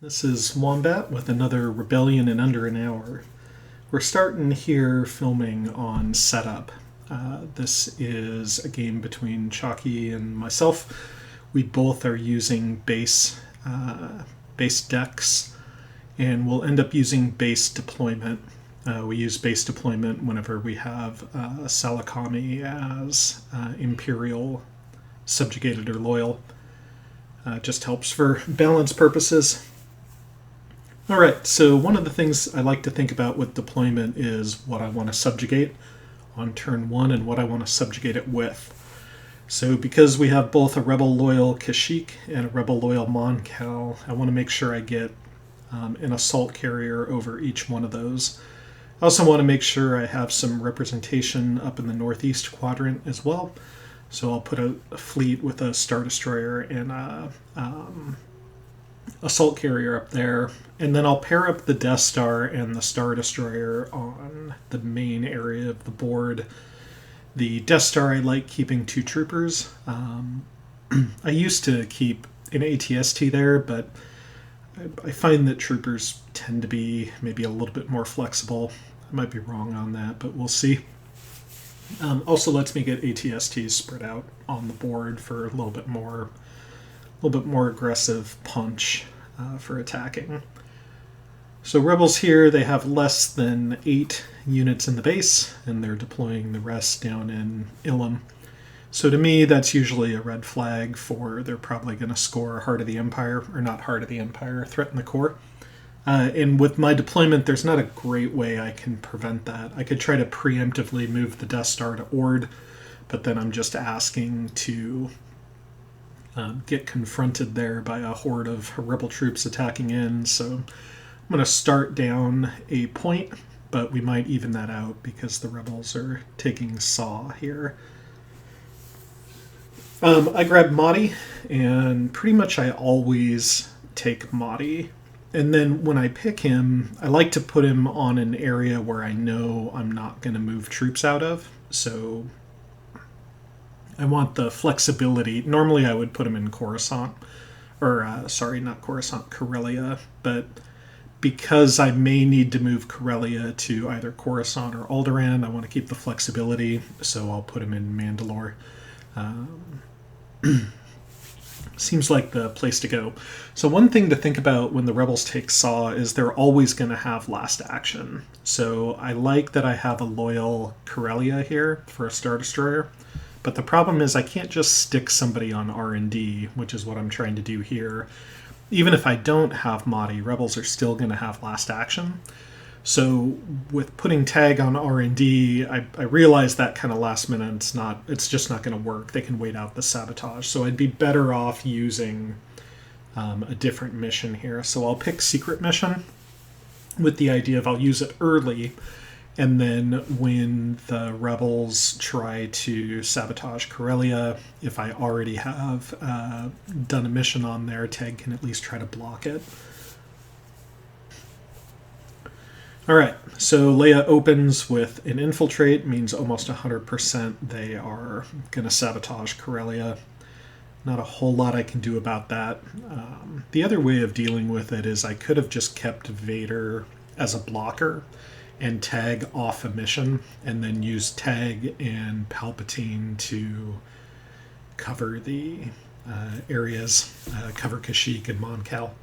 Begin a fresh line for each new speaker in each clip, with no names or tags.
This is Wombat with another Rebellion in under an hour. We're starting here filming on Setup. This is a game between Chokee and myself. We both are using base decks, and we'll end up using base deployment. We use base deployment whenever we have Salakami as Imperial, subjugated or loyal. Just helps for balance purposes. Alright, so one of the things I like to think about with deployment is what I want to subjugate on turn 1 and what I want to subjugate it with. So because we have both a Rebel Loyal Kashyyyk and a Rebel Loyal Mon-Cal, I want to make sure I get an assault carrier over each one of those. I also want to make sure I have some representation up in the northeast quadrant as well. So I'll put a fleet with a Star Destroyer and a assault carrier up there, and then I'll pair up the Death Star and the Star Destroyer on the main area of the board. The Death Star I like keeping 2 troopers. I used to keep an ATST there, but I find that troopers tend to be maybe a little bit more flexible. I might be wrong on that, but we'll see. Also lets me get ATSTs spread out on the board for a little bit more aggressive punch for attacking. So Rebels here, they have less than 8 units in the base, and they're deploying the rest down in Ilum. So to me, that's usually a red flag for they're probably going to score Heart of the Empire, or not Heart of the Empire, Threaten the Core. And with my deployment, there's not a great way I can prevent that. I could try to preemptively move the Death Star to Ord, but then I'm just asking to get confronted there by a horde of rebel troops attacking in. So I'm going to start down a point, but we might even that out because the rebels are taking Saw here. I grab Motti, and pretty much I always take Motti. And then when I pick him, I like to put him on an area where I know I'm not going to move troops out of. So I want the flexibility. Normally I would put him in Coruscant, or sorry, not Coruscant, Corellia, but because I may need to move Corellia to either Coruscant or Alderaan, I want to keep the flexibility, so I'll put him in Mandalore. Seems like the place to go. So one thing to think about when the Rebels take Saw is they're always going to have last action. So I like that I have a loyal Corellia here for a Star Destroyer. But the problem is I can't just stick somebody on R&D, which is what I'm trying to do here. Even if I don't have Motti, Rebels are still going to have last action. So with putting tag on R&D, I realize that kind of last minute it's just not going to work. They can wait out the sabotage. So I'd be better off using a different mission here. So I'll pick Secret Mission with the idea of I'll use it early, and then when the Rebels try to sabotage Corellia, if I already have done a mission on there, Tag can at least try to block it. Alright, so Leia opens with an infiltrate, means almost 100% they are going to sabotage Corellia. Not a whole lot I can do about that. The other way of dealing with it is I could have just kept Vader as a blocker and Tag off a mission, and then use Tag and Palpatine to cover the areas, cover Kashyyyk and Mon-Cal.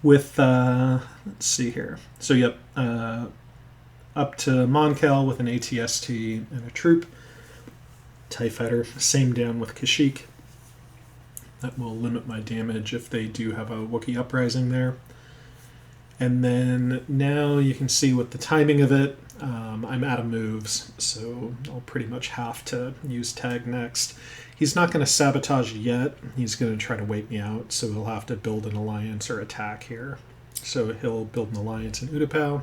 With, let's see here. So, yep, up to Mon-Cal with an ATST and a troop. TIE Fighter, same down with Kashyyyk. That will limit my damage if they do have a Wookiee uprising there. And then now you can see with the timing of it, I'm out of moves, so I'll pretty much have to use Tag next. He's not going to sabotage yet. He's going to try to wait me out, so he'll have to build an alliance or attack here. So he'll build an alliance in Utapau.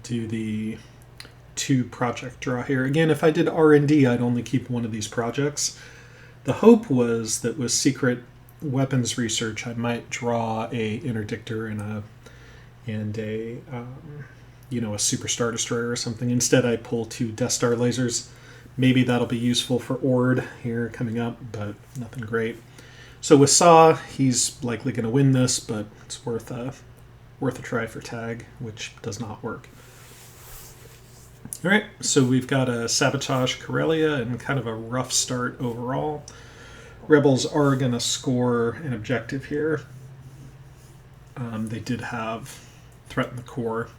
Do the 2 project draw here. Again, if I did R&D, I'd only keep one of these projects. The hope was that with secret weapons research, I might draw a interdictor and a Super Star Destroyer or something. Instead, I pull 2 Death Star lasers. Maybe that'll be useful for Ord here coming up, but nothing great. So with Saw, he's likely going to win this, but it's worth a try for tag, which does not work. All right, so we've got a Sabotage Corellia and kind of a rough start overall. Rebels are going to score an objective here. They did have Threaten the Core.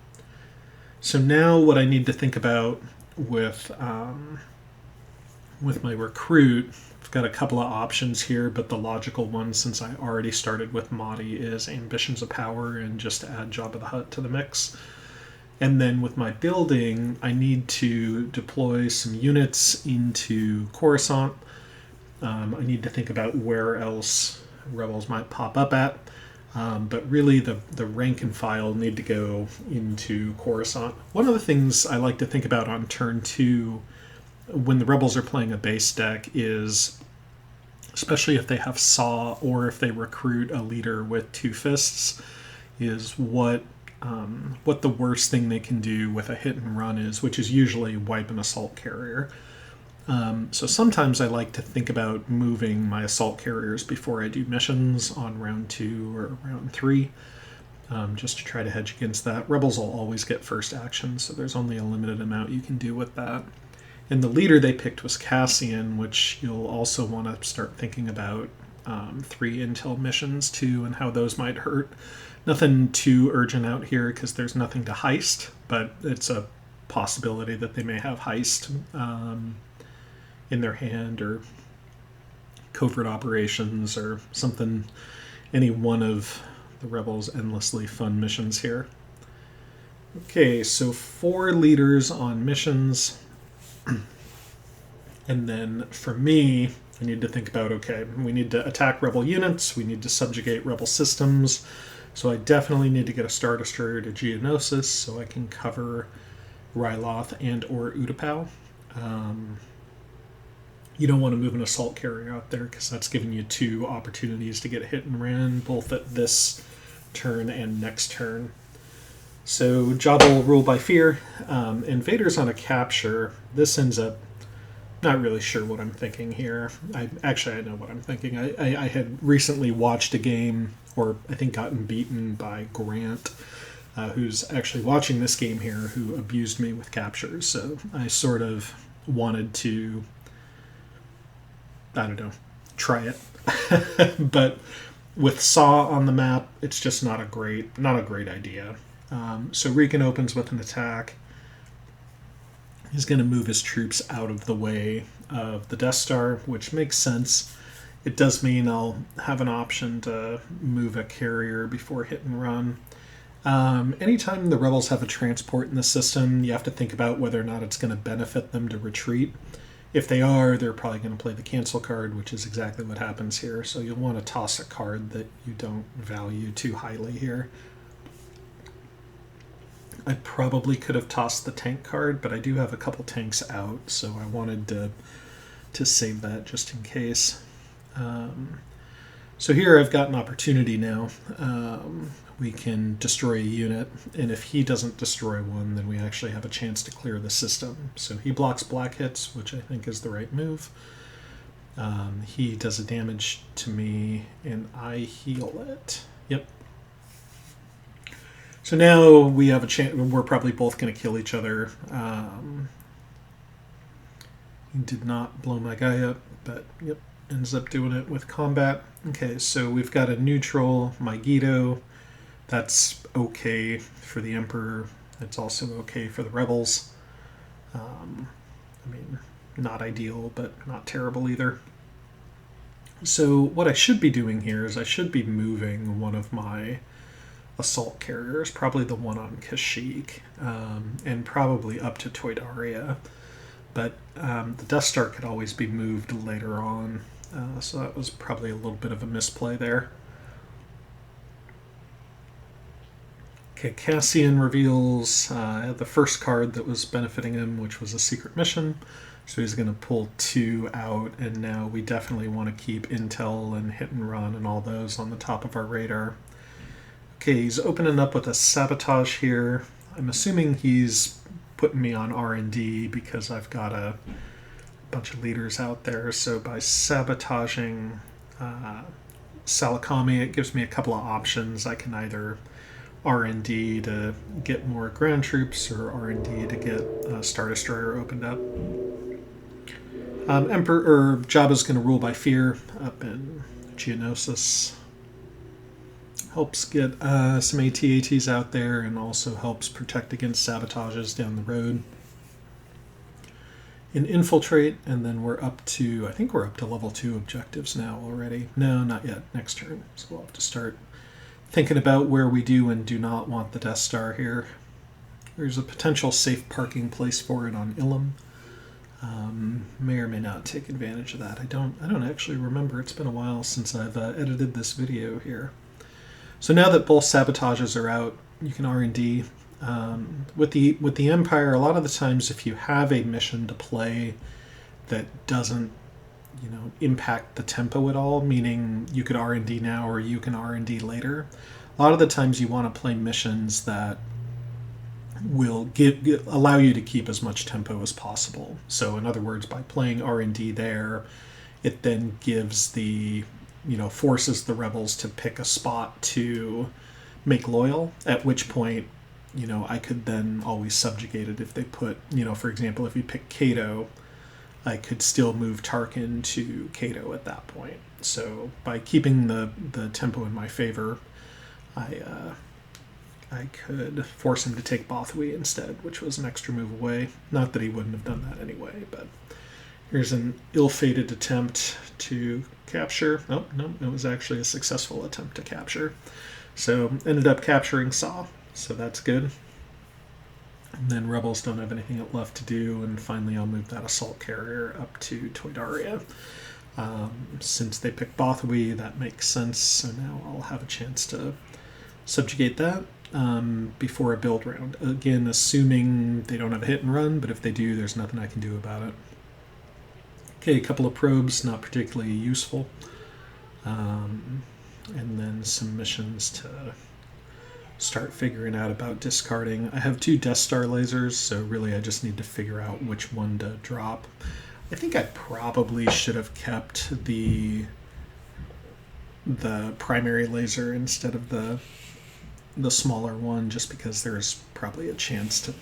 So now what I need to think about with my recruit, I've got a couple of options here, but the logical one, since I already started with Motti, is Ambitions of Power and just to add Jabba the Hutt to the mix. And then with my building, I need to deploy some units into Coruscant. I need to think about where else Rebels might pop up at. But really, the rank and file need to go into Coruscant. One of the things I like to think about on turn 2 when the Rebels are playing a base deck is, especially if they have Saw or if they recruit a leader with 2 fists, is what the worst thing they can do with a hit and run is, which is usually wipe an assault carrier. So sometimes I like to think about moving my assault carriers before I do missions on round 2 or round 3, just to try to hedge against that. Rebels will always get first action, so there's only a limited amount you can do with that. And the leader they picked was Cassian, which you'll also want to start thinking about 3 intel missions too and how those might hurt. Nothing too urgent out here because there's nothing to heist, but it's a possibility that they may have heist in their hand, or covert operations, or something, any one of the Rebels' endlessly fun missions here. Okay, so 4 leaders on missions. And then for me, I need to think about, okay, we need to attack Rebel units, we need to subjugate Rebel systems, so I definitely need to get a Star Destroyer to Geonosis so I can cover Ryloth and or Utapau. You don't want to move an assault carrier out there because that's giving you 2 opportunities to get a hit and ran, both at this turn and next turn. So Jabba will rule by fear. Invaders on a capture. This ends up, not really sure what I'm thinking here. I know what I'm thinking. I had recently watched a game, or I think gotten beaten by Grant, who's actually watching this game here, who abused me with captures. So I sort of wanted to, I don't know, try it. But with Saw on the map, it's just not a great idea. So Regan opens with an attack. He's going to move his troops out of the way of the Death Star, which makes sense. It does mean I'll have an option to move a carrier before hit and run. Anytime the Rebels have a transport in the system, you have to think about whether or not it's going to benefit them to retreat. If they are, they're probably going to play the cancel card, which is exactly what happens here. So you'll want to toss a card that you don't value too highly here. I probably could have tossed the tank card, but I do have a couple tanks out, so I wanted to save that just in case. So here I've got an opportunity now. We can destroy a unit, and if he doesn't destroy one, then we actually have a chance to clear the system. So he blocks black hits, which I think is the right move. He does a damage to me, and I heal it. Yep. So now we have a chance. We're probably both going to kill each other. He did not blow my guy up, but yep, ends up doing it with combat. Okay, so we've got a neutral, Mygeeto. That's okay for the Emperor. It's also okay for the Rebels. I mean, not ideal, but not terrible either. So what I should be doing here is I should be moving one of my assault carriers, probably the one on Kashyyyk, and probably up to Toydaria. But the Death Star could always be moved later on, so that was probably a little bit of a misplay there. Okay, Cassian reveals the first card that was benefiting him, which was a secret mission. So he's going to pull 2 out, and now we definitely want to keep intel and hit and run and all those on the top of our radar. Okay, he's opening up with a sabotage here. I'm assuming he's putting me on R&D because I've got a bunch of leaders out there. So by sabotaging Salakami, it gives me a couple of options. I can either R&D to get more ground troops or R&D to get Star Destroyer opened up. Emperor Jabba's going to rule by fear up in Geonosis. Helps get some AT-ATs out there and also helps protect against sabotages down the road. In Infiltrate, and then we're up to, I think we're up to level 2 objectives now already. No, not yet. Next turn. So we'll have to start thinking about where we do and do not want the Death Star here. There's a potential safe parking place for it on Ilum. May or may not take advantage of that. I don't actually remember. It's been a while since I've edited this video here. So now that both sabotages are out, you can R&D. With the Empire, a lot of the times if you have a mission to play that doesn't, impact the tempo at all, meaning you could R&D now or you can R&D later, a lot of the times you want to play missions that will allow you to keep as much tempo as possible. So in other words, by playing R&D there, it then gives forces the rebels to pick a spot to make loyal, at which point, I could then always subjugate it if they put, for example, if you pick Cato, I could still move Tarkin to Cato at that point. So by keeping the tempo in my favor, I could force him to take Bothawui instead, which was an extra move away. Not that he wouldn't have done that anyway, but here's an ill-fated attempt to capture. Oh, no, it was actually a successful attempt to capture. So ended up capturing Saw, so that's good. And then Rebels don't have anything left to do, and finally I'll move that assault carrier up to Toydaria. Since they picked Bothawui, that makes sense, so now I'll have a chance to subjugate that before a build round. Again, assuming they don't have a hit and run, but if they do, there's nothing I can do about it. Okay, a couple of probes, not particularly useful. And then some missions to start figuring out about discarding. I have 2 Death Star lasers, so really I just need to figure out which one to drop. I think I probably should have kept the primary laser instead of the smaller one, just because there's probably a chance to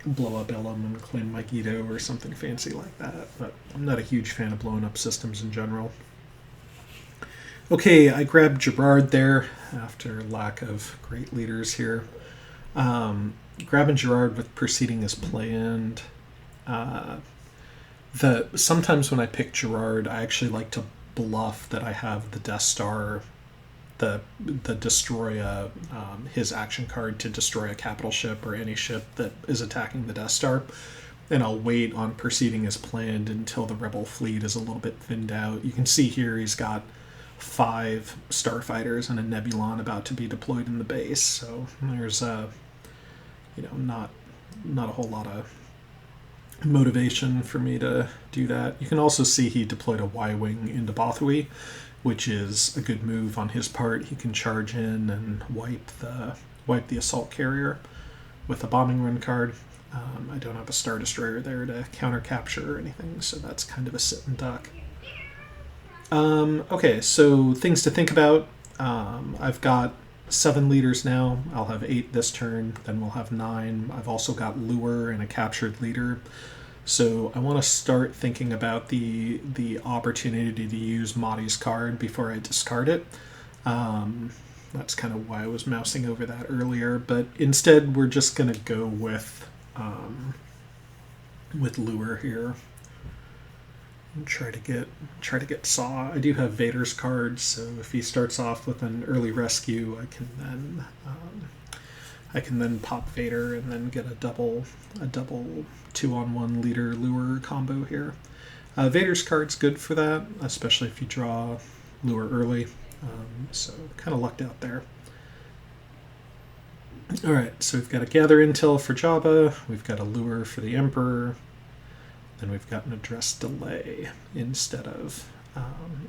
blow up Ilum and claim Megiddo or something fancy like that, but I'm not a huge fan of blowing up systems in general. Okay, I grabbed Gerard there after lack of great leaders here. Grabbing Gerard with proceeding as planned. Sometimes when I pick Gerard, I actually like to bluff that I have the Death Star, the destroy his action card to destroy a capital ship or any ship that is attacking the Death Star, and I'll wait on proceeding as planned until the Rebel fleet is a little bit thinned out. You can see here he's got 5 starfighters and a Nebulon about to be deployed in the base, so there's not a whole lot of motivation for me to do that. You can also see he deployed a Y-wing into Bothawui, which is a good move on his part. He can charge in and wipe the assault carrier with a bombing run card. I don't have a Star Destroyer there to counter capture or anything, so that's kind of a sit and duck. Okay, so things to think about. I've got 7 leaders now. I'll have 8 this turn, then we'll have 9. I've also got Lure and a captured leader. So I want to start thinking about the opportunity to use Motti's card before I discard it. That's kind of why I was mousing over that earlier, but instead we're just going to go with Lure here. And try to get Saw. I do have Vader's card, so if he starts off with an early rescue, I can then pop Vader and then get a double 2-on-1 leader Lure combo here. Vader's card's good for that, especially if you draw Lure early. So kind of lucked out there. All right, so we've got a gather intel for Jabba. We've got a Lure for the Emperor. Then we've got an address delay instead of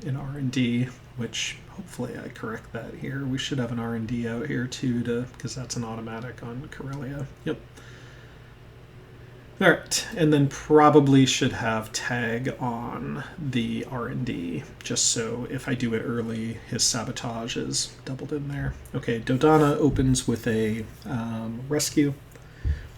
an R&D, which hopefully I correct that here. We should have an R&D out here too, because that's an automatic on Corellia. Yep. All right, and then probably should have tag on the R&D, just so if I do it early, his sabotage is doubled in there. Okay, Dodonna opens with a rescue.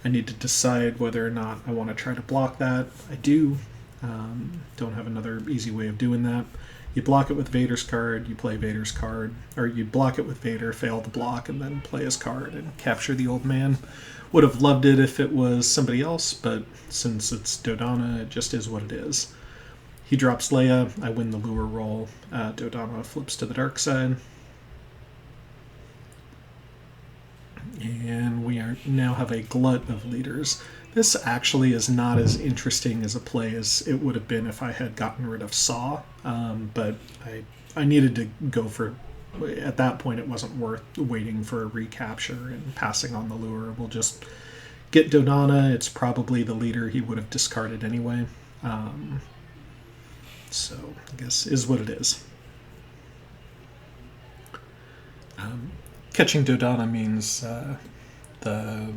I need to decide whether or not I want to try to block that. I do. Don't have another easy way of doing that. You block it with Vader's card, you play Vader's card, or you block it with Vader, fail the block, and then play his card and capture the old man. Would have loved it if it was somebody else, but since it's Dodonna, it just is what it is. He drops Leia, I win the lure roll. Dodonna flips to the dark side. And we now have a glut of leaders. This actually is not as interesting as a play as it would have been if I had gotten rid of Saw, but I needed to go for... At that point, it wasn't worth waiting for a recapture and passing on the lure. We'll just get Dodonna. It's probably the leader he would have discarded anyway. So I guess is what it is. Catching Dodonna means the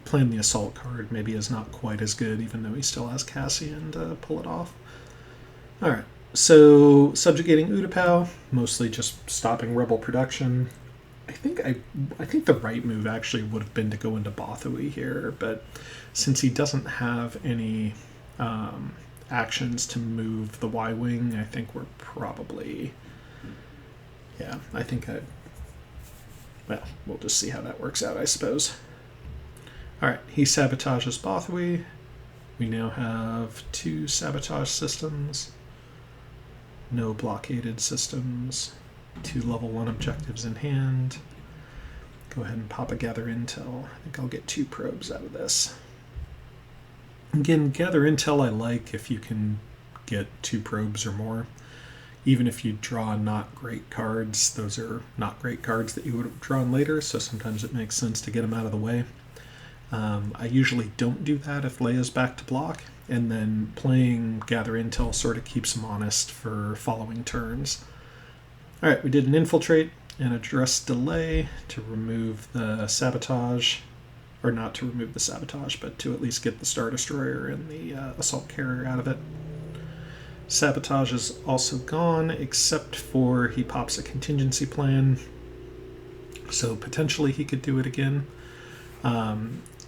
playing the assault card maybe is not quite as good, even though he still has Cassian to pull it off. All right. So, subjugating Utapau, mostly just stopping rebel production. I think the right move actually would have been to go into Bothui here, but since he doesn't have any actions to move the Y-Wing, I think we're probably... Yeah, I think well, we'll just see how that works out, I suppose. Alright, he sabotages Bothui. We now have 2 sabotage systems. No blockaded systems. 2 level 1 objectives in hand. Go ahead and pop a gather intel. I think I'll get 2 probes out of this. Again, gather intel I like if you can get 2 probes or more. Even if you draw not great cards, those are not great cards that you would have drawn later, so sometimes it makes sense to get them out of the way. I usually don't do that if Leia's back to block. And then playing Gather Intel sort of keeps him honest for following turns. Alright, we did an Infiltrate and Address Delay to remove the sabotage. Or not to remove the sabotage, but to at least get the Star Destroyer and the Assault Carrier out of it. Sabotage is also gone, except for he pops a contingency plan. So potentially he could do it again.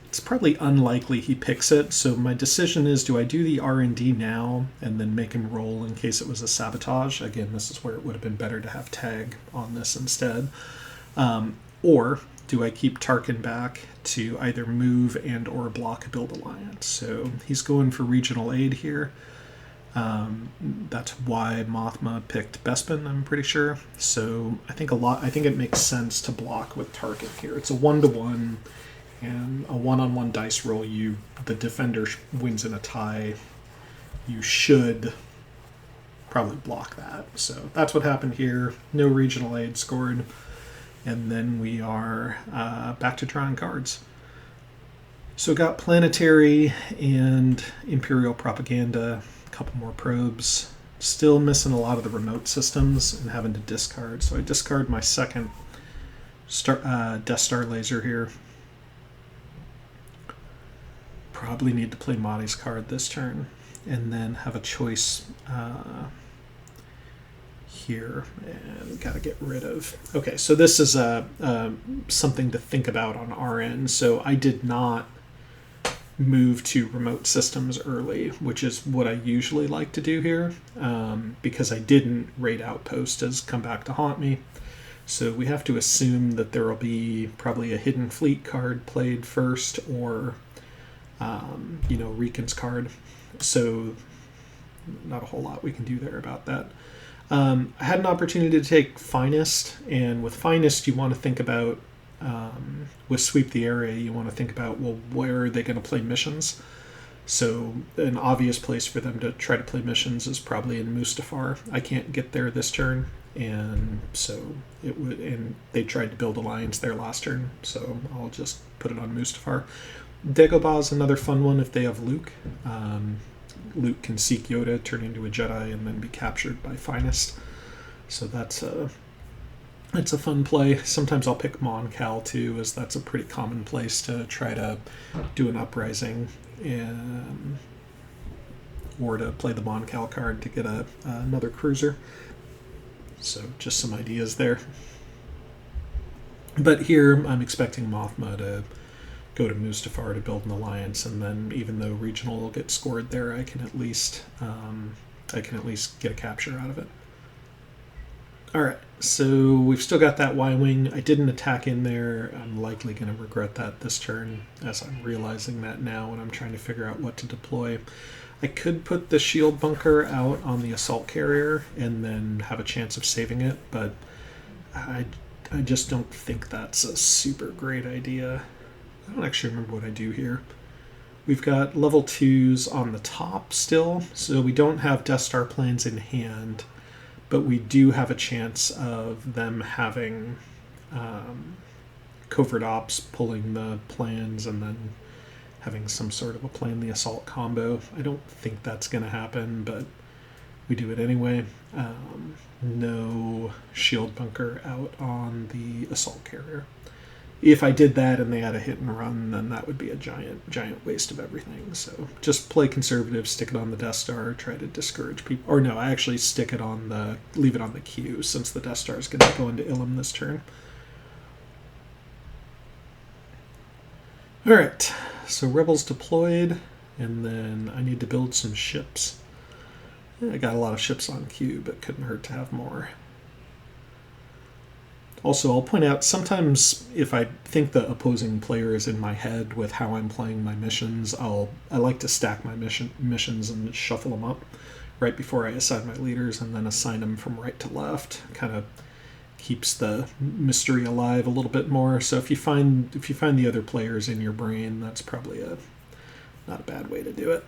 It's probably unlikely he picks it, so my decision is, do I do the R&D now and then make him roll in case it was a sabotage? Again, this is where it would have been better to have tag on this instead. Or do I keep Tarkin back to either move and or block a build alliance? So he's going for regional aid here. That's why Mothma picked Bespin, I'm pretty sure. So I think it makes sense to block with Tarkin here. It's a 1-to-1. And a 1-on-1 dice roll, the defender wins in a tie. You should probably block that. So that's what happened here. No regional aid scored. And then we are back to drawing cards. So got Planetary and Imperial Propaganda, a couple more probes. Still missing a lot of the remote systems and having to discard. So I discard my second Death Star laser here. Probably need to play Motti's card this turn, and then have a choice here, and gotta get rid of. Okay, so this is something to think about on our end. So I did not move to remote systems early, which is what I usually like to do here, because I didn't raid Outpost as come back to haunt me. So we have to assume that there will be probably a Hidden Fleet card played first, or Reekin's card. So not a whole lot we can do there about that. I had an opportunity to take Finest, and with Finest you want to think about, with Sweep the Area, you want to think about, well, where are they going to play missions? So an obvious place for them to try to play missions is probably in Mustafar. I can't get there this turn, and so and they tried to build Alliance there last turn, so I'll just put it on Mustafar. Dagobah is another fun one if they have Luke. Luke can seek Yoda, turn into a Jedi, and then be captured by Finest. So that's a fun play. Sometimes I'll pick Mon Cal too, as that's a pretty common place to try to do an uprising. or to play the Moncal card to get another cruiser. So just some ideas there. But here I'm expecting Mothma to go to Mustafar to build an alliance, and then even though regional will get scored there, I can at least get a capture out of it. Alright, so we've still got that Y-Wing. I didn't attack in there. I'm likely going to regret that this turn, as I'm realizing that now when I'm trying to figure out what to deploy. I could put the shield bunker out on the assault carrier and then have a chance of saving it, but I just don't think that's a super great idea. I don't actually remember what I do here. We've got level 2s on the top still, so we don't have Death Star plans in hand, but we do have a chance of them having covert ops pulling the plans and then having some sort of a plan the assault combo. I don't think that's going to happen, but we do it anyway. No shield bunker out on the assault carrier. If I did that and they had a hit and run, then that would be a giant waste of everything. So just play conservative, stick it on the Death Star, try to discourage people. Or no, I actually leave it on the queue, since the Death Star is going to go into Ilum this turn. Alright, so Rebels deployed, and then I need to build some ships. I got a lot of ships on queue, but couldn't hurt to have more. Also, I'll point out, sometimes if I think the opposing player is in my head with how I'm playing my missions, I like to stack my missions and shuffle them up right before I assign my leaders, and then assign them from right to left. Kind of keeps the mystery alive a little bit more. So if you find the other players in your brain, that's probably not a bad way to do it.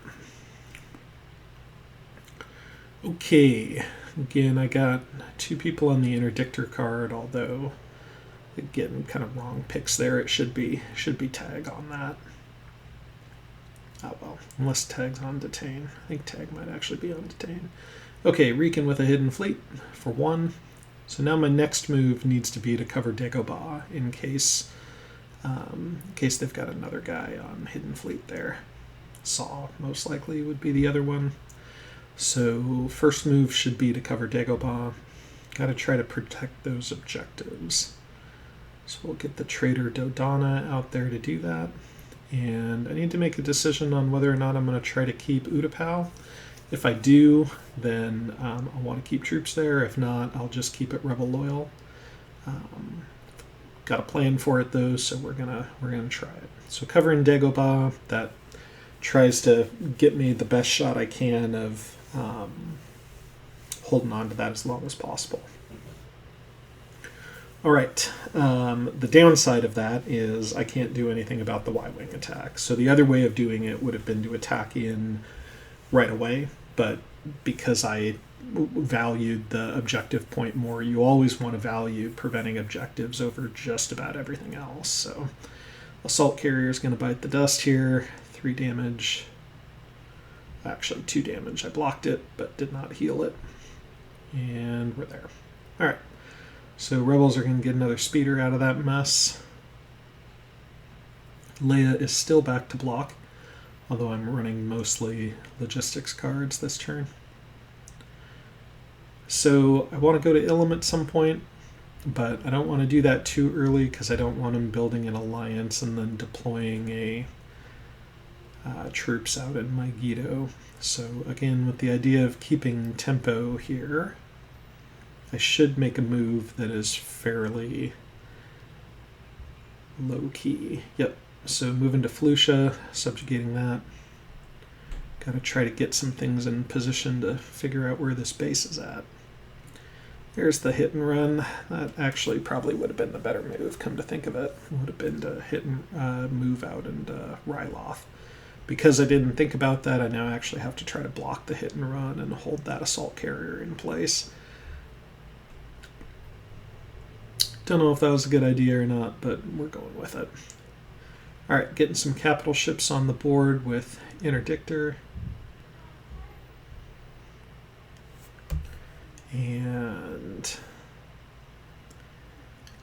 Okay. Again, I got 2 people on the interdictor card, although again, kind of wrong picks there. It should be Tag on that. Oh well, unless Tag's on detain. I think Tag might actually be on detain. Okay, Riken with a hidden fleet for 1. So now my next move needs to be to cover Dagobah in case they've got another guy on hidden fleet there. Saw most likely would be the other one. So first move should be to cover Dagobah. Got to try to protect those objectives. So we'll get the traitor Dodonna out there to do that. And I need to make a decision on whether or not I'm going to try to keep Utapau. If I do, then I'll want to keep troops there. If not, I'll just keep it Rebel loyal. Got a plan for it though, so we're gonna try it. So covering Dagobah, that tries to get me the best shot I can of holding on to that as long as possible. Alright, the downside of that is I can't do anything about the Y-Wing attack. So the other way of doing it would have been to attack in right away, but because I valued the objective point more, you always want to value preventing objectives over just about everything else. So assault carrier is going to bite the dust here. 3 damage. Actually 2 damage. I blocked it but did not heal it. And we're there. Alright. So Rebels are going to get another speeder out of that mess. Leia is still back to block, although I'm running mostly logistics cards this turn. So I want to go to Ilum at some point, but I don't want to do that too early because I don't want him building an alliance and then deploying troops out in Megiddo. So again, with the idea of keeping tempo here, I should make a move that is fairly low-key. Yep, so moving to Felucia, subjugating that. Got to try to get some things in position to figure out where this base is at. There's the hit and run. That actually probably would have been the better move, come to think of it. Would have been to hit and move out into Ryloth. Because I didn't think about that, I now actually have to try to block the hit and run and hold that assault carrier in place. Don't know if that was a good idea or not, but we're going with it. Alright, getting some capital ships on the board with Interdictor. And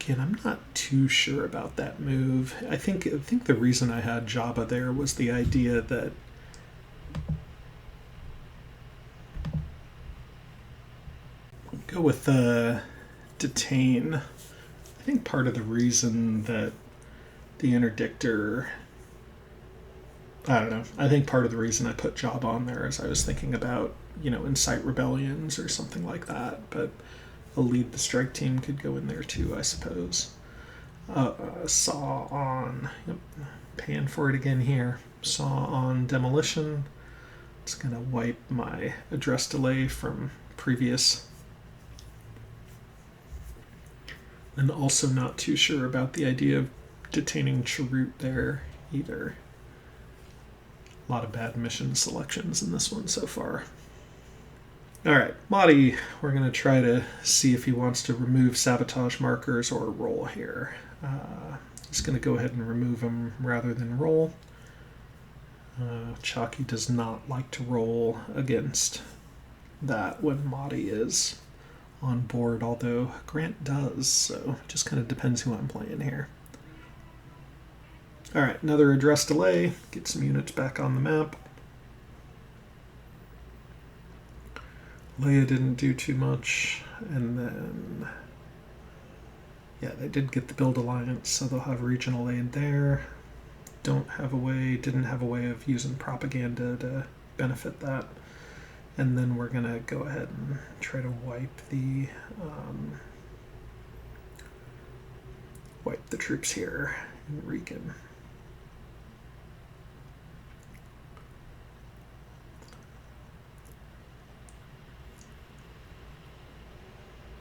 Again, I'm not too sure about that move. I think the reason I had Jabba there was the idea that go with the detain. I think part of the reason that the interdictor, I don't know, I think part of the reason I put Jabba on there is I was thinking about, incite rebellions or something like that, but a lead the strike team could go in there too, I suppose. Saw on, paying for it again here. Saw on demolition. It's going to wipe my address delay from previous. And also not too sure about the idea of detaining Chirrut there either. A lot of bad mission selections in this one so far. Alright, Motti, we're going to try to see if he wants to remove sabotage markers or roll here. He's going to go ahead and remove them rather than roll. Chokee does not like to roll against that when Motti is on board, although Grant does, so it just kind of depends who I'm playing here. Alright, another address delay, get some units back on the map. Leia didn't do too much, and then, yeah, they did get the build alliance, so they'll have regional aid there. Didn't have a way of using propaganda to benefit that. And then we're going to go ahead and try to wipe the troops here in Rican.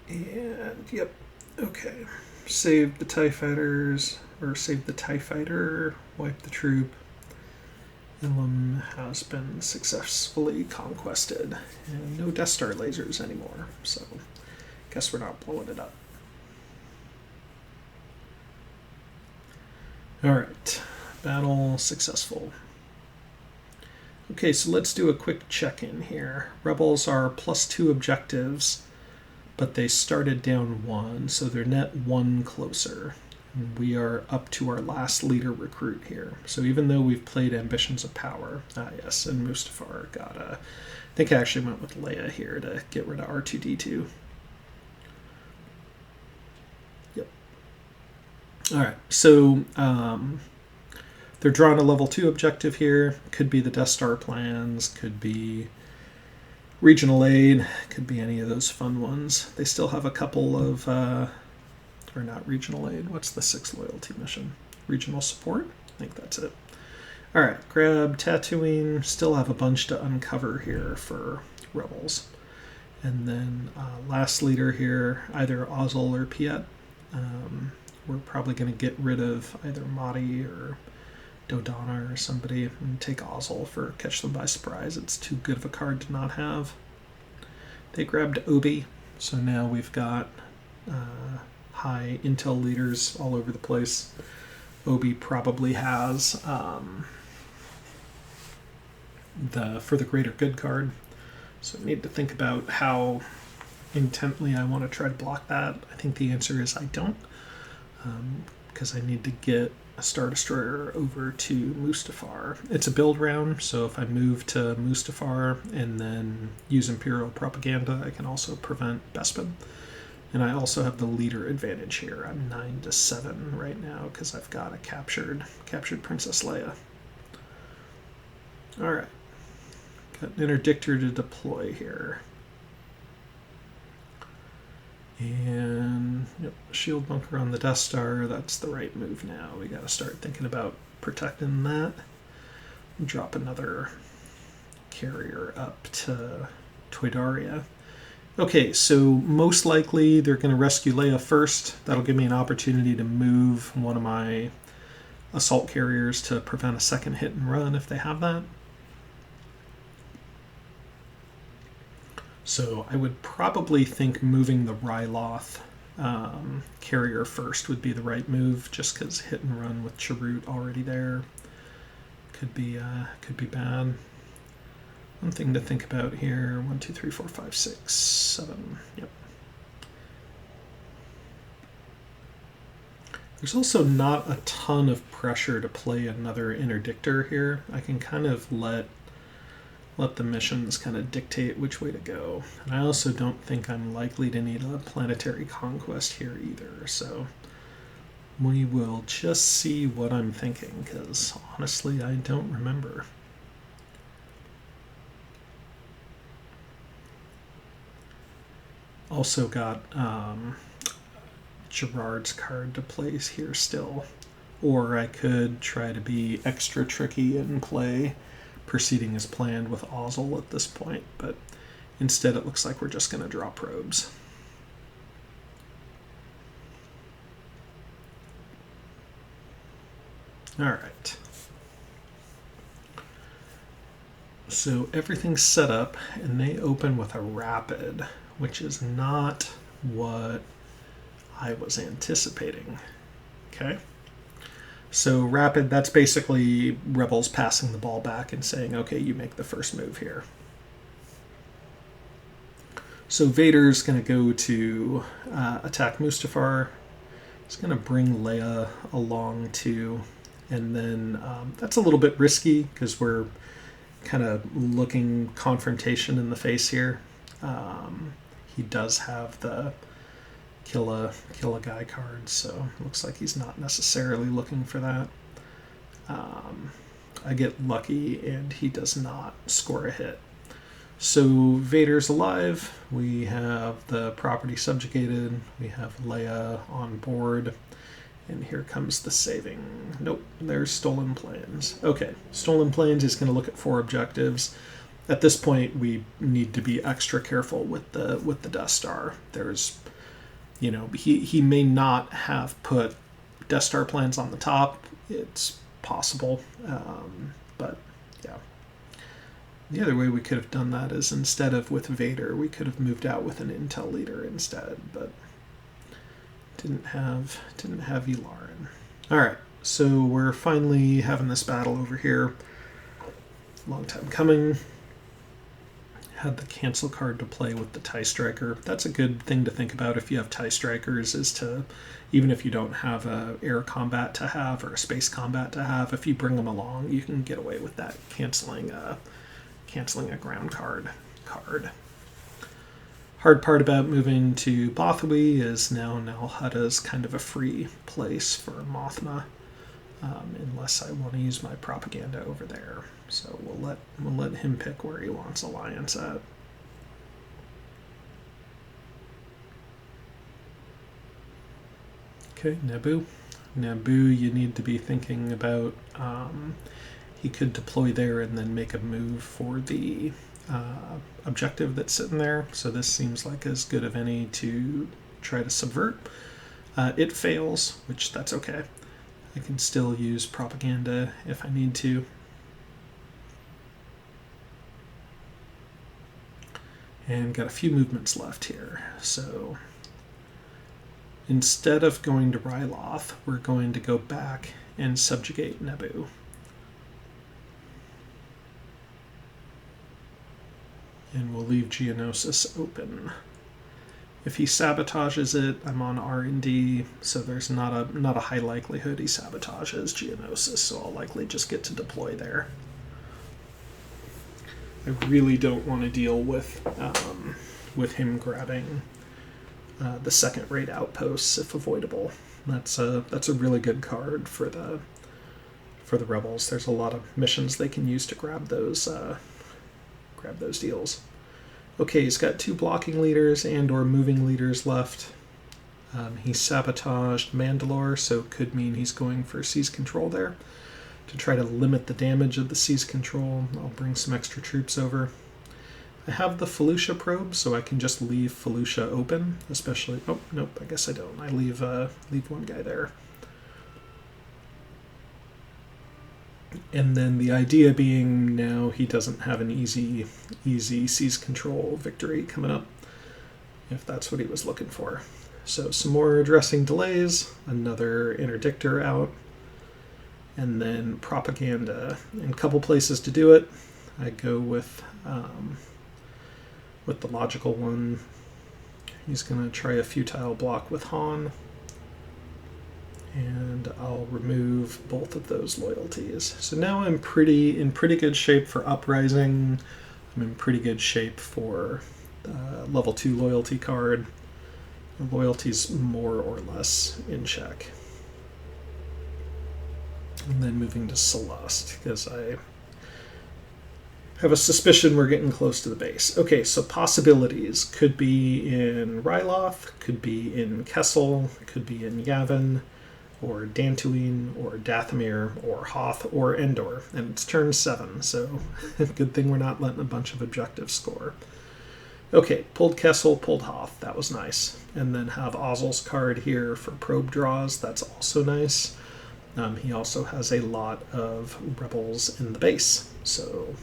And, yep, okay. Save the TIE fighters, or save the TIE fighter, wipe the troop. Ilum has been successfully conquested, and no Death Star lasers anymore, so guess we're not blowing it up. Alright, battle successful. Okay, so let's do a quick check-in here. Rebels are +2 objectives, but they started down 1, so they're net 1 closer. And we are up to our last leader recruit here. So even though we've played Ambitions of Power, yes, and Mustafar got I think I actually went with Leia here to get rid of R2-D2. Yep. Alright, so they're drawing a level 2 objective here. Could be the Death Star plans, could be regional aid, could be any of those fun ones. They still have a couple of, or not regional aid, what's the 6th loyalty mission? Regional support? I think that's it. Alright, grab Tatooine, still have a bunch to uncover here for Rebels. And then last leader here, either Ozzel or Piet. We're probably going to get rid of either Motti or Dodonna or somebody and take Ozzel for Catch Them by Surprise. It's too good of a card to not have. They grabbed Obi, so now we've got high intel leaders all over the place. Obi probably has the For the Greater Good card, so I need to think about how intently I want to try to block that. I think the answer is I don't, because I need to get a Star Destroyer over to Mustafar. It's a build round, so if I move to Mustafar and then use Imperial propaganda, I can also prevent Bespin. And I also have the leader advantage here. I'm 9-7 right now because I've got a captured Princess Leia. Alright. Got an interdictor to deploy here. And yep, shield bunker on the Death Star, that's the right move now. We got to start thinking about protecting that. Drop another carrier up to Toydaria. Okay, so most likely they're going to rescue Leia first. That'll give me an opportunity to move one of my assault carriers to prevent a second hit and run if they have that. So I would probably think moving the Ryloth carrier first would be the right move, just because hit and run with Chirrut already there could be bad. One thing to think about here: 1, 2, 3, 4, 5, 6, 7. Yep. There's also not a ton of pressure to play another interdictor here. I can kind of let the missions kind of dictate which way to go. And I also don't think I'm likely to need a planetary conquest here either, so we will just see what I'm thinking, because honestly I don't remember. Also got Gerard's card to place here still. Or I could try to be extra tricky and play proceeding as planned with Ozzel at this point, but instead it looks like we're just going to draw probes. Alright. So everything's set up, and they open with a rapid, which is not what I was anticipating. Okay. So rapid, that's basically Rebels passing the ball back and saying, okay, you make the first move here. So Vader's going to go to attack Mustafar. He's going to bring Leia along too. And then that's a little bit risky because we're kind of looking confrontation in the face here. He does have the kill a guy card, so it looks like he's not necessarily looking for that. I get lucky and he does not score a hit. So Vader's alive, we have the property subjugated, we have Leia on board, and here comes the saving. Nope, there's Stolen Planes. Okay, Stolen Planes is going to look at 4 objectives. At this point, we need to be extra careful with the Death Star. There's, you know, he may not have put Death Star plans on the top. It's possible, but yeah. The other way we could have done that is instead of with Vader, we could have moved out with an Intel leader instead, but didn't have Yularen. All right, so we're finally having this battle over here. Long time coming. Had the cancel card to play with the TIE Striker. That's a good thing to think about if you have TIE Strikers, is to, even if you don't have a air combat to have or a space combat to have, if you bring them along, you can get away with that canceling a ground card. Hard part about moving to Bothui is now Huta's kind of a free place for Mothma, unless I want to use my propaganda over there. So we'll let him pick where he wants alliance at. Okay, Naboo. Naboo, you need to be thinking about. He could deploy there and then make a move for the objective that's sitting there. So this seems like as good of any to try to subvert. It fails, which that's okay. I can still use propaganda if I need to. And got a few movements left here. So instead of going to Ryloth, we're going to go back and subjugate Naboo. And we'll leave Geonosis open. If he sabotages it, I'm on R&D, so there's not a high likelihood he sabotages Geonosis, so I'll likely just get to deploy there. I really don't want to deal with him grabbing the second-rate outposts if avoidable. That's a really good card for the rebels. There's a lot of missions they can use to grab those deals. Okay, he's got 2 blocking leaders and or moving leaders left. He sabotaged Mandalore, so it could mean he's going for seize control there to try to limit the damage of the seize control. I'll bring some extra troops over. I have the Felucia probe, so I can just leave Felucia open, especially... Oh, nope, I guess I don't. I leave one guy there. And then the idea being now he doesn't have an easy seize control victory coming up, if that's what he was looking for. So some more addressing delays, another interdictor out, and then propaganda. In a couple places to do it, I go with the logical one. He's going to try a futile block with Han. And I'll remove both of those loyalties. So now I'm in pretty good shape for Uprising. I'm in pretty good shape for level 2 loyalty card. The loyalty's more or less in check. And then moving to Celeste, because I have a suspicion we're getting close to the base. Okay, so possibilities. Could be in Ryloth, could be in Kessel, could be in Yavin, or Dantooine, or Dathomir, or Hoth, or Endor. And it's turn 7, so good thing we're not letting a bunch of objectives score. Okay, pulled Kessel, pulled Hoth. That was nice. And then have Ozzel's card here for probe draws. That's also nice. He also has a lot of rebels in the base, so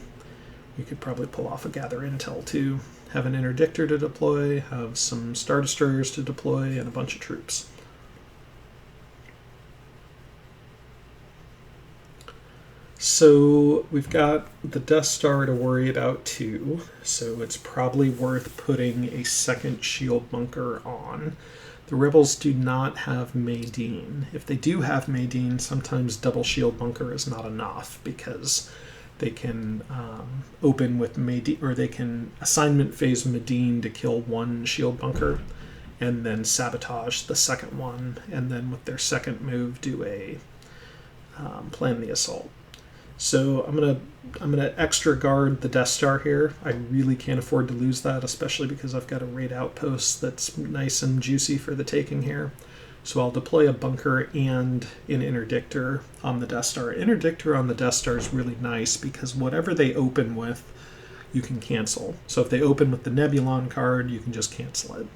we could probably pull off a Gather Intel too. Have an Interdictor to deploy, have some Star Destroyers to deploy, and a bunch of troops. So we've got the Death Star to worry about too, so it's probably worth putting a second shield bunker on. The Rebels do not have Maydeen. If they do have Maydeen, sometimes double shield bunker is not enough because they can open with Maydeen, or they can assignment phase Maydeen to kill one shield bunker and then sabotage the second one, and then with their second move do a plan the assault. So I'm gonna extra guard the Death Star here. I really can't afford to lose that, especially because I've got a raid outpost that's nice and juicy for the taking here. So I'll deploy a bunker and an Interdictor on the Death Star. Interdictor on the Death Star is really nice because whatever they open with, you can cancel. So if they open with the Nebulon card, you can just cancel it.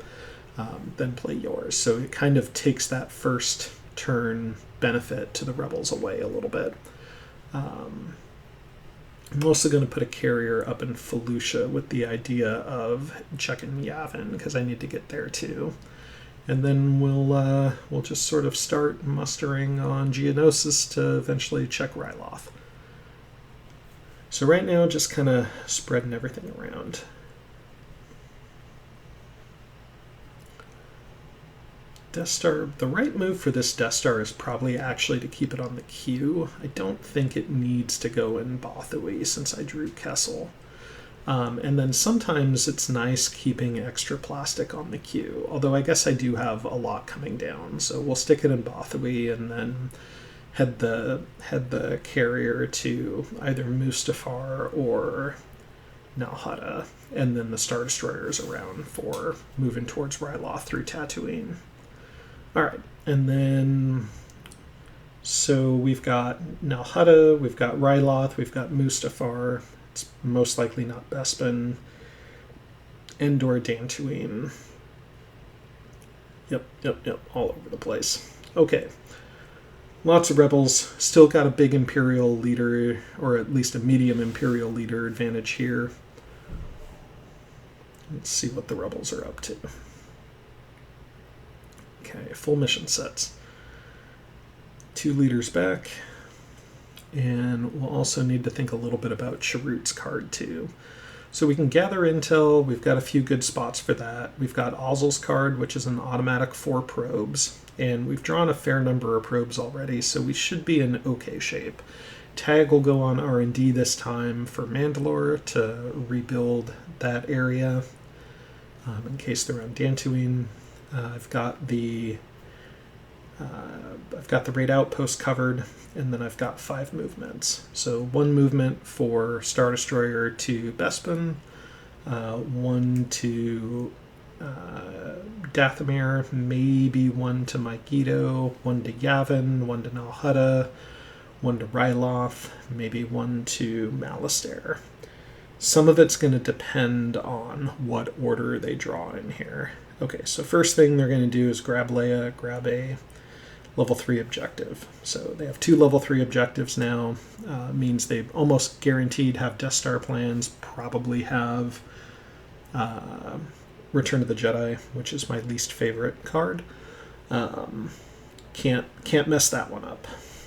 Then play yours. So it kind of takes that first turn benefit to the Rebels away a little bit. I'm also going to put a carrier up in Felucia with the idea of checking Yavin because I need to get there too. And then we'll just sort of start mustering on Geonosis to eventually check Ryloth. So right now, just kind of spreading everything around. Death Star, the right move for this Death Star is probably actually to keep it on the queue. I don't think it needs to go in Bothui since I drew Kessel. And then sometimes it's nice keeping extra plastic on the queue, although I guess I do have a lot coming down, so we'll stick it in Bothui and then head the carrier to either Mustafar or Nalhutta, and then the Star Destroyers around for moving towards Ryloth through Tatooine. Alright, and then so we've got Nalhutta, we've got Ryloth, we've got Mustafar. It's most likely not Bespin. Endor, Dantooine. Yep, all over the place. Okay. Lots of rebels. Still got a big Imperial leader, or at least a medium Imperial leader advantage here. Let's see what the rebels are up to. Okay, full mission sets. 2 leaders back. And we'll also need to think a little bit about Chirrut's card too. So we can gather intel. We've got a few good spots for that. We've got Ozzel's card, which is an automatic 4 probes. And we've drawn a fair number of probes already, so we should be in okay shape. Tag will go on R&D this time for Mandalore to rebuild that area in case they're on Dantooine. I've got the raid outpost covered, and then I've got 5 movements. So 1 movement for Star Destroyer to Bespin, 1 to Dathomir, maybe 1 to Mygeeto, 1 to Yavin, 1 to Nalhutta, 1 to Ryloth, maybe 1 to Malastare. Some of it's going to depend on what order they draw in here. Okay, so first thing they're going to do is grab Leia, grab a level 3 objective. So they have 2 level 3 objectives now. Means they almost guaranteed have Death Star plans, probably have Return of the Jedi, which is my least favorite card. Can't mess that one up.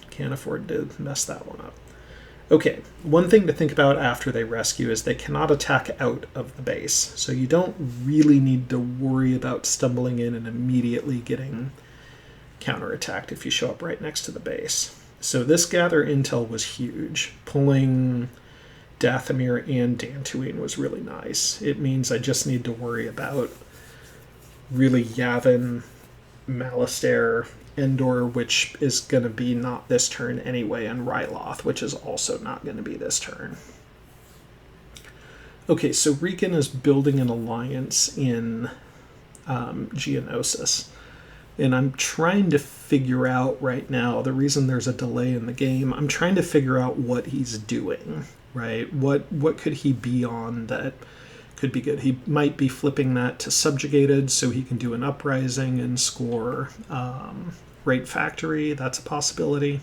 Can't afford to mess that one up. Okay, one thing to think about after they rescue is they cannot attack out of the base. So you don't really need to worry about stumbling in and immediately getting counterattacked if you show up right next to the base. So this gather intel was huge. Pulling Dathomir and Dantooine was really nice. It means I just need to worry about really Yavin, Malastare, Endor, which is going to be not this turn anyway, and Ryloth, which is also not going to be this turn. Okay, so Riken is building an alliance in Geonosis. And I'm trying to figure out right now, the reason there's a delay in the game, I'm trying to figure out what he's doing, right? What could he be on that could be good? He might be flipping that to subjugated so he can do an uprising and score Raid Factory. That's a possibility.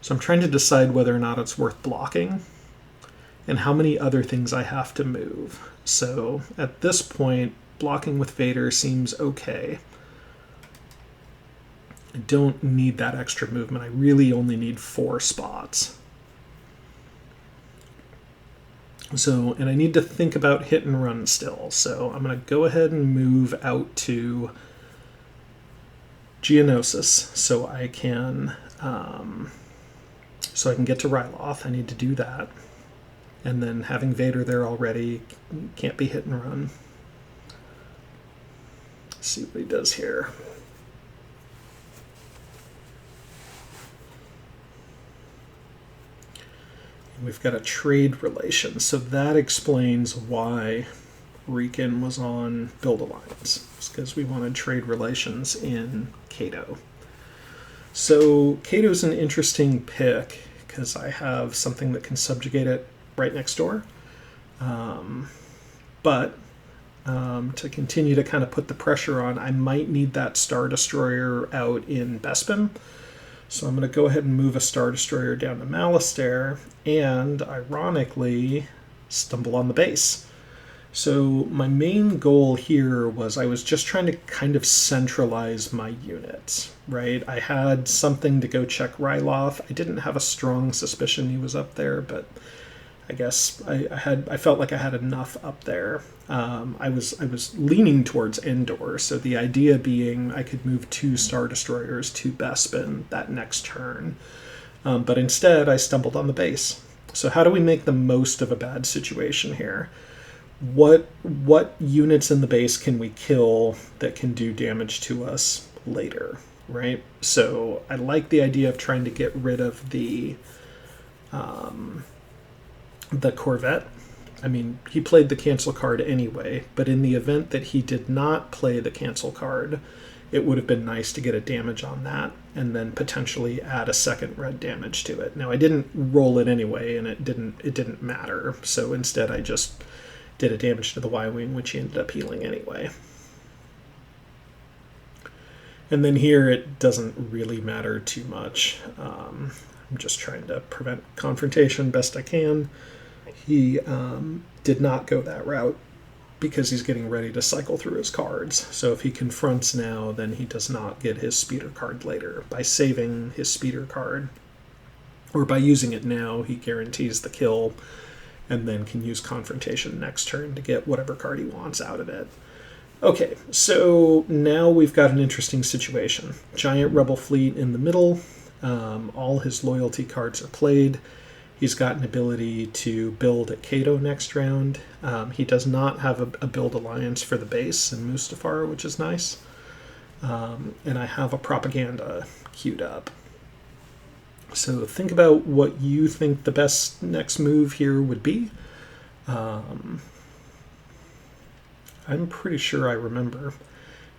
So I'm trying to decide whether or not it's worth blocking and how many other things I have to move. So at this point, blocking with Vader seems okay. I don't need that extra movement. I really only need 4 spots. So, and I need to think about hit and run still. So I'm going to go ahead and move out to Geonosis so I can get to Ryloth. I need to do that. And then having Vader there already can't be hit and run. Let's see what he does here. We've got a trade relation, so that explains why Riken was on Build Alliance. It's because we wanted trade relations in Cato. So Cato's an interesting pick because I have something that can subjugate it right next door. But to continue to kind of put the pressure on, I might need that Star Destroyer out in Bespin. So I'm going to go ahead and move a Star Destroyer down to Malastare and, ironically, stumble on the base. So my main goal here was I was just trying to kind of centralize my units, right? I had something to go check Ryloth. I didn't have a strong suspicion he was up there, but I guess I felt like I had enough up there. I was leaning towards Endor, so the idea being I could move 2 Star Destroyers to Bespin that next turn. But instead, I stumbled on the base. So how do we make the most of a bad situation here? What units in the base can we kill that can do damage to us later, right? So I like the idea of trying to get rid of the Corvette. I mean, he played the cancel card anyway, but in the event that he did not play the cancel card, it would have been nice to get a damage on that and then potentially add a second red damage to it. Now, I didn't roll it anyway, and it didn't matter, so instead I just did a damage to the Y-Wing, which he ended up healing anyway. And then here, it doesn't really matter too much. I'm just trying to prevent confrontation best I can. He did not go that route because he's getting ready to cycle through his cards. So if he confronts now, then he does not get his speeder card later. By saving his speeder card, or by using it now, he guarantees the kill and then can use confrontation next turn to get whatever card he wants out of it. Okay, so now we've got an interesting situation. Giant Rebel fleet in the middle. All his loyalty cards are played. He's got an ability to build at Cato next round. He does not have a build alliance for the base in Mustafar, which is nice. And I have a propaganda queued up. So think about what you think the best next move here would be. I'm pretty sure I remember.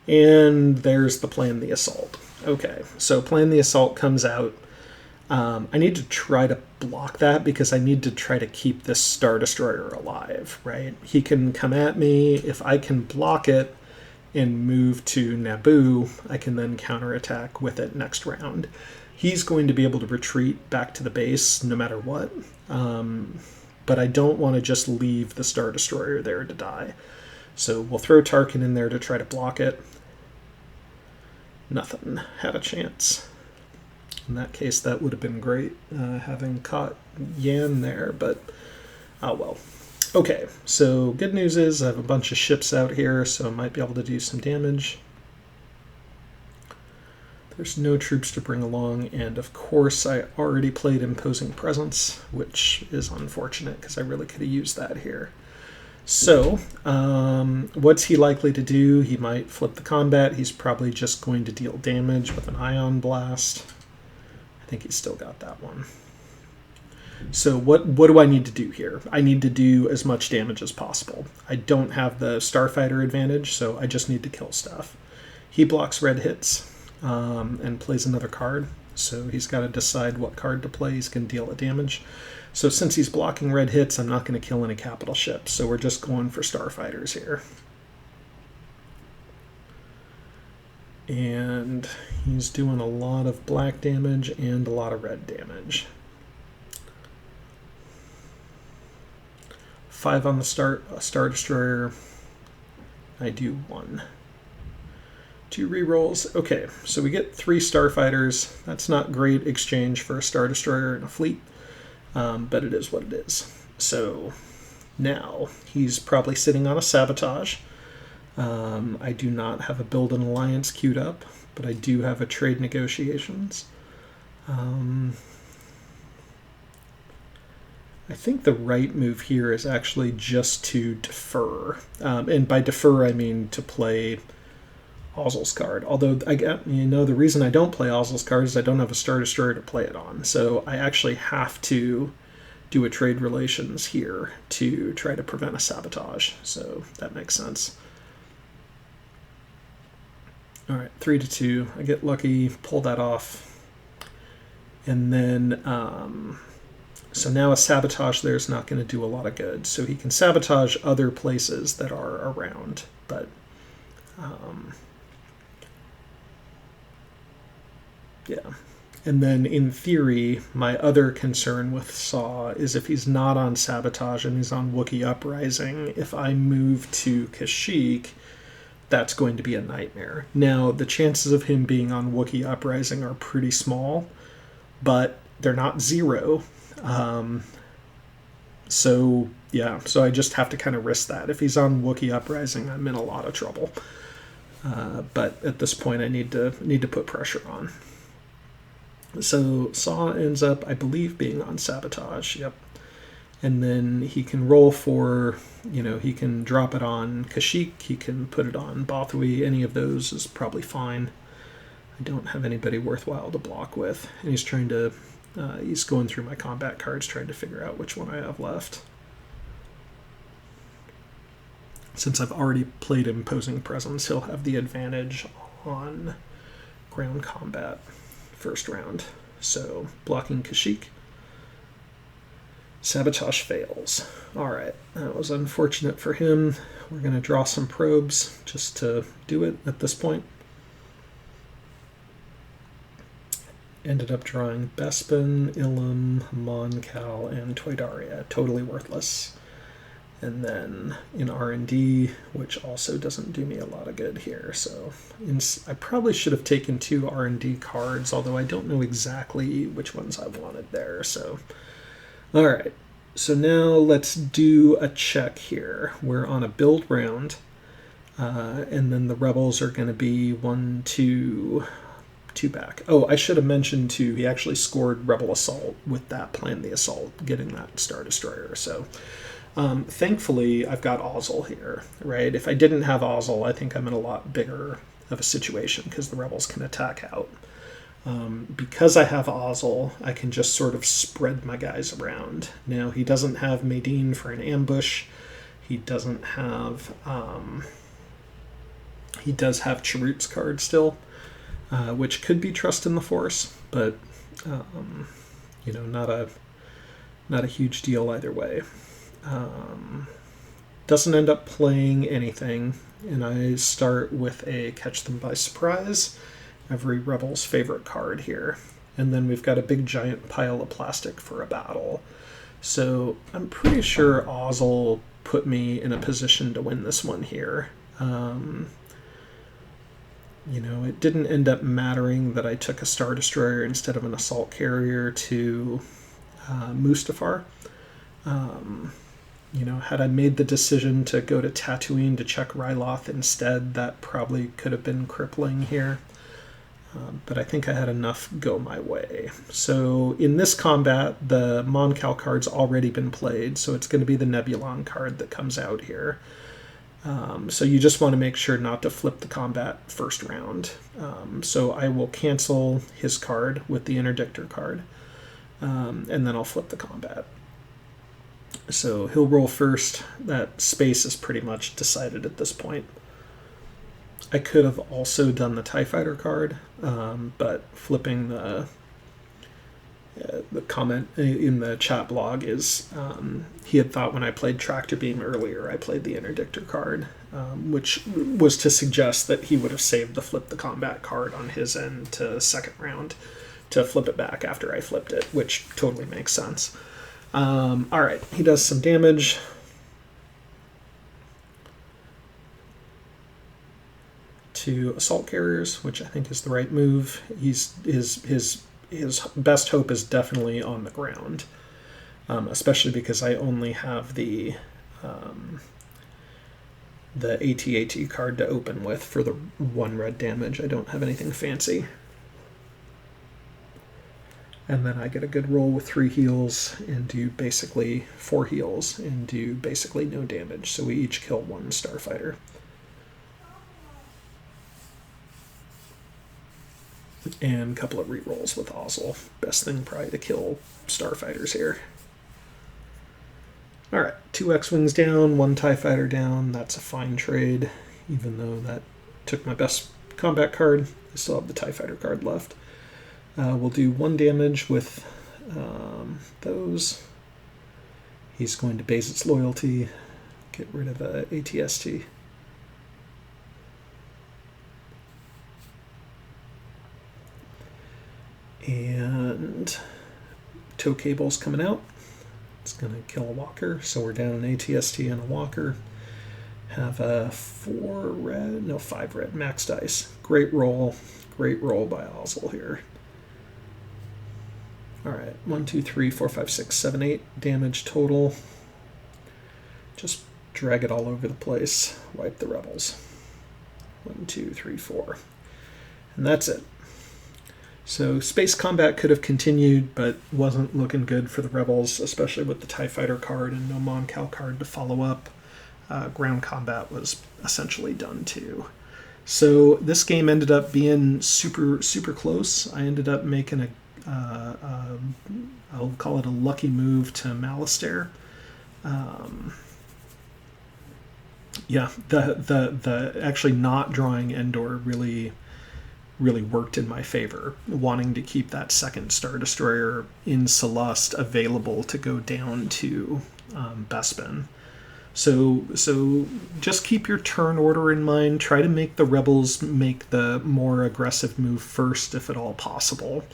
And there's the Plan the Assault. Okay, so Plan the Assault comes out. I need to try to block that because I need to try to keep this Star Destroyer alive, right? He can come at me. If I can block it and move to Naboo, I can then counterattack with it next round. He's going to be able to retreat back to the base no matter what. But I don't want to just leave the Star Destroyer there to die. So we'll throw Tarkin in there to try to block it. Nothing. Had a chance. In that case, that would have been great, having caught Yan there, but oh well. Okay, so good news is I have a bunch of ships out here, so I might be able to do some damage. The There's no troops to bring along, and of course I already played Imposing Presence, which is unfortunate because I really could have used that here. So, what's he likely to do? He might flip the combat. He's probably just going to deal damage with an Ion Blast. I think he's still got that one. So what do I need to do here? I need to do as much damage as possible. I don't have the Starfighter advantage, so I just need to kill stuff. He blocks red hits and plays another card, so he's got to decide what card to play. He's going to deal the damage. So since he's blocking red hits, I'm not going to kill any capital ships, so we're just going for Starfighters here. And he's doing a lot of black damage and a lot of red damage. 5 on the Star Destroyer. I do 1. 2 rerolls. Okay, so we get 3 Starfighters. That's not great exchange for a Star Destroyer and a fleet, but it is what it is. So now he's probably sitting on a Sabotage. I do not have a Build an Alliance queued up, but I do have a Trade Negotiations. I think the right move here is actually just to defer. And by defer, I mean to play Ozzel's card. Although, the reason I don't play Ozzel's card is I don't have a Star Destroyer to play it on. So I actually have to do a trade relations here to try to prevent a sabotage. So that makes sense. All right, 3-2. I get lucky, pull that off. And then, so now a sabotage there is not going to do a lot of good. So he can sabotage other places that are around, but yeah. And then in theory, my other concern with Saw is if he's not on Sabotage and he's on Wookiee Uprising, if I move to Kashyyyk, that's going to be a nightmare. Now, the chances of him being on Wookiee Uprising are pretty small, but they're not 0. So I just have to kind of risk that. If he's on Wookiee Uprising, I'm in a lot of trouble. But at this point, I need to put pressure on. So Saw ends up, I believe, being on Sabotage. Yep. And then he can roll for, he can drop it on Kashyyyk. He can put it on Bothwy. Any of those is probably fine. I don't have anybody worthwhile to block with. And he's trying to, he's going through my combat cards, trying to figure out which one I have left. Since I've already played Imposing Presence, he'll have the advantage on ground combat first round. So blocking Kashyyyk. Sabotage fails. Alright, that was unfortunate for him. We're going to draw some probes just to do it at this point. Ended up drawing Bespin, Ilum, Mon-Cal, and Toydaria. Totally worthless. And then in R&D, which also doesn't do me a lot of good here. So I probably should have taken 2 R&D cards, although I don't know exactly which ones I wanted there. So, all right. So now let's do a check here. We're on a build round, and then the rebels are going to be 1, 2 back. Oh, I should have mentioned too, he actually scored Rebel Assault with that Plan the Assault, getting that Star Destroyer. So thankfully, I've got Ozzel here, right? If I didn't have Ozzel, I think I'm in a lot bigger of a situation because the rebels can attack out. Because I have Ozzel, I can just sort of spread my guys around. Now, he doesn't have Medine for an ambush. He doesn't have... he does have Chirrut's card still, which could be Trust in the Force, but, not a huge deal either way. Doesn't end up playing anything, and I start with a Catch Them by Surprise, every rebel's favorite card here. And then we've got a big giant pile of plastic for a battle. So I'm pretty sure Ozzel put me in a position to win this one here. It didn't end up mattering that I took a Star Destroyer instead of an Assault Carrier to Mustafar. Had I made the decision to go to Tatooine to check Ryloth instead, that probably could have been crippling here. but I think I had enough go my way. So in this combat, the Moncal card's already been played, so it's going to be the Nebulon card that comes out here. So you just want to make sure not to flip the combat first round. So I will cancel his card with the Interdictor card, and then I'll flip the combat. So he'll roll first. That space is pretty much decided at this point. I could have also done the TIE Fighter card, but flipping the comment in the chat blog is he had thought when I played Tractor Beam earlier, I played the Interdictor card, which was to suggest that he would have saved the flip the combat card on his end to second round to flip it back after I flipped it, which totally makes sense. All right, he does some damage. To assault carriers, which I think is the right move. His best hope is definitely on the ground, especially because I only have the AT-AT card to open with for the 1 red damage. I don't have anything fancy. And then I get a good roll with 3 heals and do basically 4 heals and do basically no damage. So we each kill 1 starfighter. And a couple of rerolls with Ozzel. Best thing probably to kill starfighters here. Alright, 2 X-Wings down, 1 TIE Fighter down. That's a fine trade, even though that took my best combat card. I still have the TIE Fighter card left. We'll do 1 damage with those. He's going to base its loyalty, get rid of ATST. And tow cable's coming out. It's going to kill a walker, so we're down an ATST and a walker. Have a 5 red max dice. Great roll by Ozzel here. Alright, 1, 2, 3, 4, 5, 6, 7, 8 damage total. Just drag it all over the place. Wipe the rebels. 1, 2, 3, 4. And that's it. So space combat could have continued, but wasn't looking good for the rebels, especially with the TIE Fighter card and no Moncal card to follow up. Ground combat was essentially done too. So this game ended up being super close. I ended up making I'll call it a lucky move to Malastare. Yeah, the actually not drawing Endor really worked in my favor, wanting to keep that second Star Destroyer in Celeste available to go down to Bespin. So just keep your turn order in mind. Try to make the rebels make the more aggressive move first, if at all possible.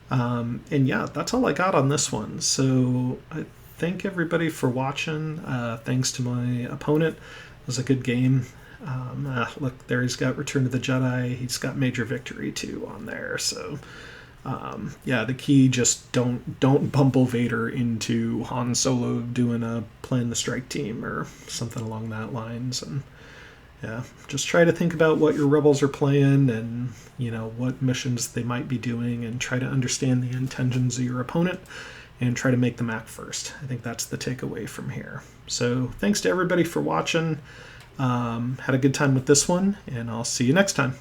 And yeah, that's all I got on this one. So I thank everybody for watching. Thanks to my opponent. It was a good game. Look, there he's got Return of the Jedi. He's got Major Victory too on there. So yeah, the key, just don't bumble Vader into Han Solo doing playing the strike team or something along that lines. And yeah, just try to think about what your rebels are playing and what missions they might be doing, and try to understand the intentions of your opponent and try to make them act first. I think that's the takeaway from here. So thanks to everybody for watching. Had a good time with this one, and I'll see you next time.